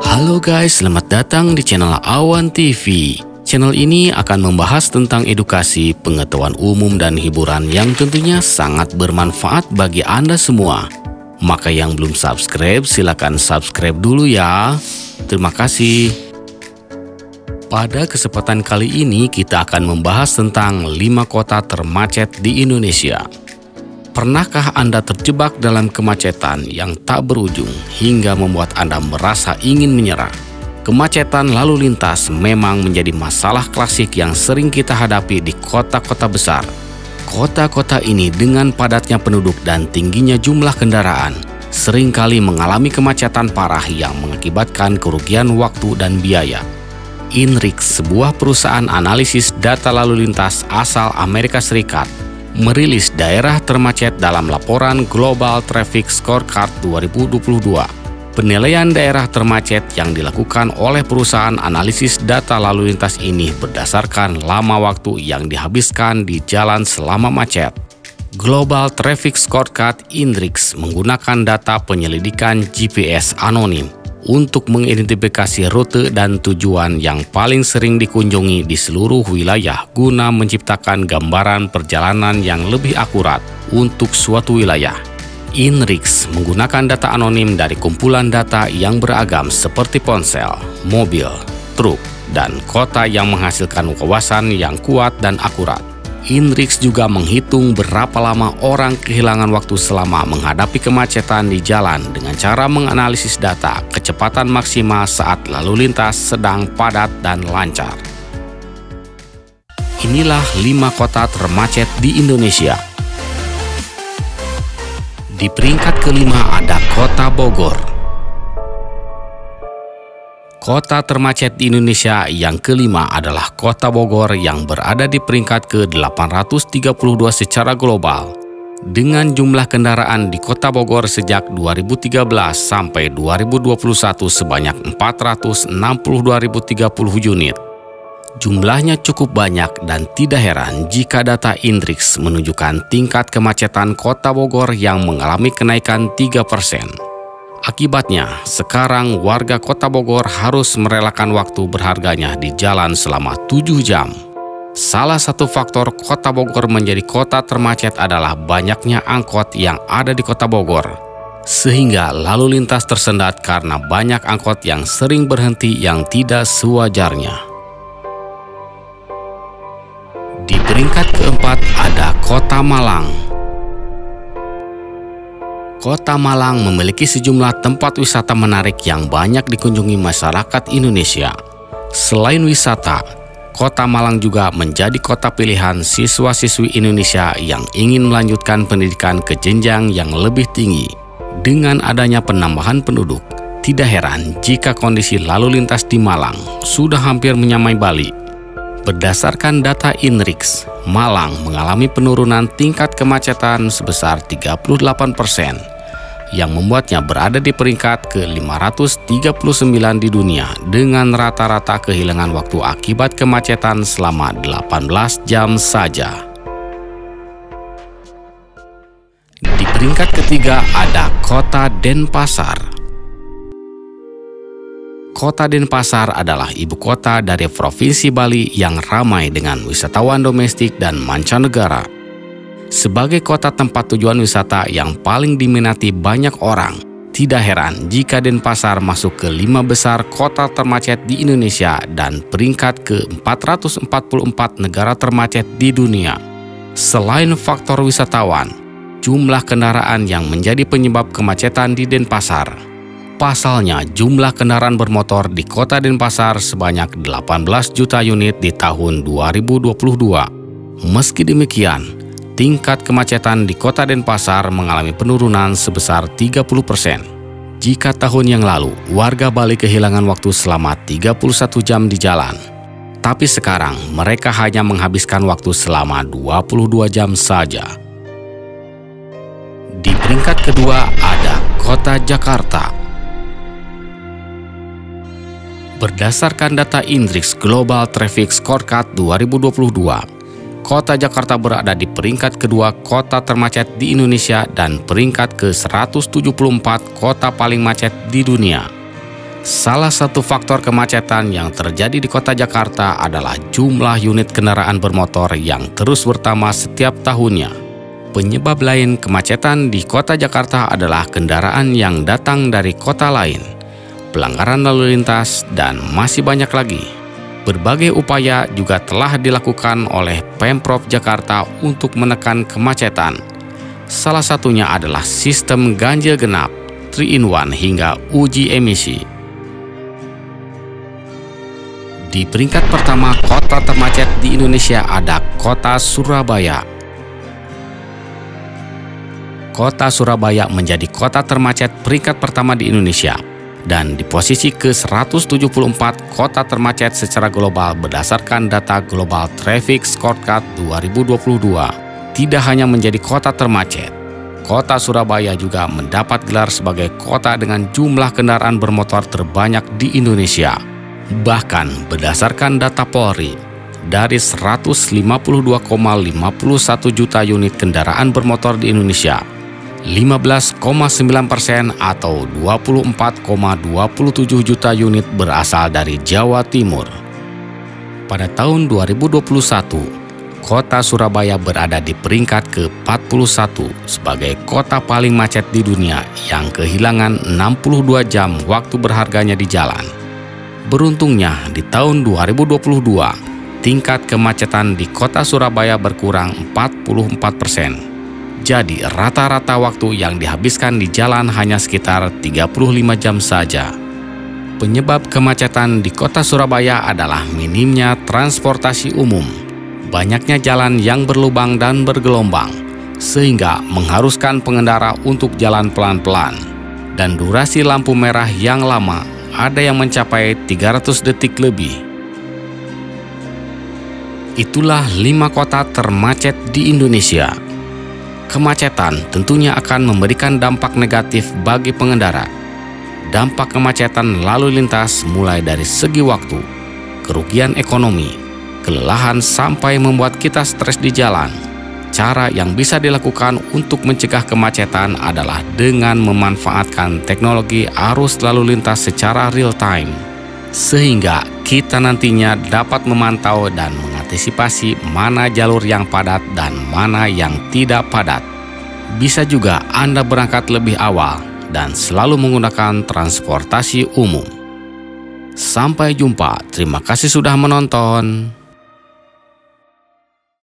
Halo guys, selamat datang di channel Awan TV. Channel ini akan membahas tentang edukasi, pengetahuan umum dan hiburan yang tentunya sangat bermanfaat bagi Anda semua. Maka yang belum subscribe, silakan subscribe dulu ya. Terima kasih. Pada kesempatan kali ini kita akan membahas tentang 5 kota termacet di Indonesia. Pernahkah Anda terjebak dalam kemacetan yang tak berujung hingga membuat Anda merasa ingin menyerah? Kemacetan lalu lintas memang menjadi masalah klasik yang sering kita hadapi di kota-kota besar. Kota-kota ini dengan padatnya penduduk dan tingginya jumlah kendaraan seringkali mengalami kemacetan parah yang mengakibatkan kerugian waktu dan biaya. INRIX, sebuah perusahaan analisis data lalu lintas asal Amerika Serikat, merilis daerah termacet dalam laporan Global Traffic Scorecard 2022. Penilaian daerah termacet yang dilakukan oleh perusahaan analisis data lalu lintas ini berdasarkan lama waktu yang dihabiskan di jalan selama macet. Global Traffic Scorecard INRIX menggunakan data penyelidikan GPS anonim untuk mengidentifikasi rute dan tujuan yang paling sering dikunjungi di seluruh wilayah guna menciptakan gambaran perjalanan yang lebih akurat untuk suatu wilayah. INRIX menggunakan data anonim dari kumpulan data yang beragam seperti ponsel, mobil, truk, dan kota yang menghasilkan wawasan yang kuat dan akurat. INRIX juga menghitung berapa lama orang kehilangan waktu selama menghadapi kemacetan di jalan dengan cara menganalisis data kecepatan maksimal saat lalu lintas sedang padat dan lancar. Inilah 5 kota termacet di Indonesia. Di peringkat kelima ada Kota Bogor. Kota termacet di Indonesia yang kelima adalah Kota Bogor yang berada di peringkat ke-832 secara global. Dengan jumlah kendaraan di Kota Bogor sejak 2013 sampai 2021 sebanyak 462.030 unit. Jumlahnya cukup banyak dan tidak heran jika data INRIX menunjukkan tingkat kemacetan Kota Bogor yang mengalami kenaikan 3%. Akibatnya, sekarang warga Kota Bogor harus merelakan waktu berharganya di jalan selama 7 jam. Salah satu faktor Kota Bogor menjadi kota termacet adalah banyaknya angkot yang ada di Kota Bogor. Sehingga lalu lintas tersendat karena banyak angkot yang sering berhenti yang tidak sewajarnya. Di peringkat keempat ada Kota Malang. Kota Malang memiliki sejumlah tempat wisata menarik yang banyak dikunjungi masyarakat Indonesia. Selain wisata, Kota Malang juga menjadi kota pilihan siswa-siswi Indonesia yang ingin melanjutkan pendidikan ke jenjang yang lebih tinggi. Dengan adanya penambahan penduduk, tidak heran jika kondisi lalu lintas di Malang sudah hampir menyamai Bali. Berdasarkan data INRIX, Malang mengalami penurunan tingkat kemacetan sebesar 38%, yang membuatnya berada di peringkat ke-539 di dunia dengan rata-rata kehilangan waktu akibat kemacetan selama 18 jam saja. Di peringkat ketiga ada Kota Denpasar. Kota Denpasar adalah ibu kota dari Provinsi Bali yang ramai dengan wisatawan domestik dan mancanegara. Sebagai kota tempat tujuan wisata yang paling diminati banyak orang, tidak heran jika Denpasar masuk ke 5 besar kota termacet di Indonesia dan peringkat ke-444 negara termacet di dunia. Selain faktor wisatawan, jumlah kendaraan yang menjadi penyebab kemacetan di Denpasar. Pasalnya, jumlah kendaraan bermotor di kota Denpasar sebanyak 18 juta unit di tahun 2022. Meski demikian, tingkat kemacetan di kota Denpasar mengalami penurunan sebesar 30%. Jika tahun yang lalu, warga Bali kehilangan waktu selama 31 jam di jalan. Tapi sekarang, mereka hanya menghabiskan waktu selama 22 jam saja. Di peringkat kedua ada Kota Jakarta. Berdasarkan data INRIX Global Traffic Scorecard 2022, Kota Jakarta berada di peringkat kedua kota termacet di Indonesia dan peringkat ke-174 kota paling macet di dunia. Salah satu faktor kemacetan yang terjadi di kota Jakarta adalah jumlah unit kendaraan bermotor yang terus bertambah setiap tahunnya. Penyebab lain kemacetan di kota Jakarta adalah kendaraan yang datang dari kota lain, pelanggaran lalu lintas, dan masih banyak lagi. Berbagai upaya juga telah dilakukan oleh Pemprov Jakarta untuk menekan kemacetan. Salah satunya adalah sistem ganjil genap, 3-in-1 hingga uji emisi. Di peringkat pertama kota termacet di Indonesia ada kota Surabaya. Kota Surabaya menjadi kota termacet peringkat pertama di Indonesia dan di posisi ke-174 kota termacet secara global berdasarkan data Global Traffic Scorecard 2022. Tidak hanya menjadi kota termacet, kota Surabaya juga mendapat gelar sebagai kota dengan jumlah kendaraan bermotor terbanyak di Indonesia. Bahkan berdasarkan data Polri, dari 152,51 juta unit kendaraan bermotor di Indonesia, 15,9% atau 24,27 juta unit berasal dari Jawa Timur. Pada tahun 2021, kota Surabaya berada di peringkat ke-41 sebagai kota paling macet di dunia yang kehilangan 62 jam waktu berharganya di jalan. Beruntungnya di tahun 2022, tingkat kemacetan di kota Surabaya berkurang 44%. Jadi rata-rata waktu yang dihabiskan di jalan hanya sekitar 35 jam saja. Penyebab kemacetan di kota Surabaya adalah minimnya transportasi umum, banyaknya jalan yang berlubang dan bergelombang, sehingga mengharuskan pengendara untuk jalan pelan-pelan, dan durasi lampu merah yang lama, ada yang mencapai 300 detik lebih. Itulah 5 kota termacet di Indonesia. Kemacetan tentunya akan memberikan dampak negatif bagi pengendara. Dampak kemacetan lalu lintas mulai dari segi waktu, kerugian ekonomi, kelelahan sampai membuat kita stres di jalan. Cara yang bisa dilakukan untuk mencegah kemacetan adalah dengan memanfaatkan teknologi arus lalu lintas secara real time, sehingga kita nantinya dapat memantau dan mengantisipasi mana jalur yang padat dan mana yang tidak padat. Bisa juga Anda berangkat lebih awal dan selalu menggunakan transportasi umum. Sampai jumpa, terima kasih sudah menonton.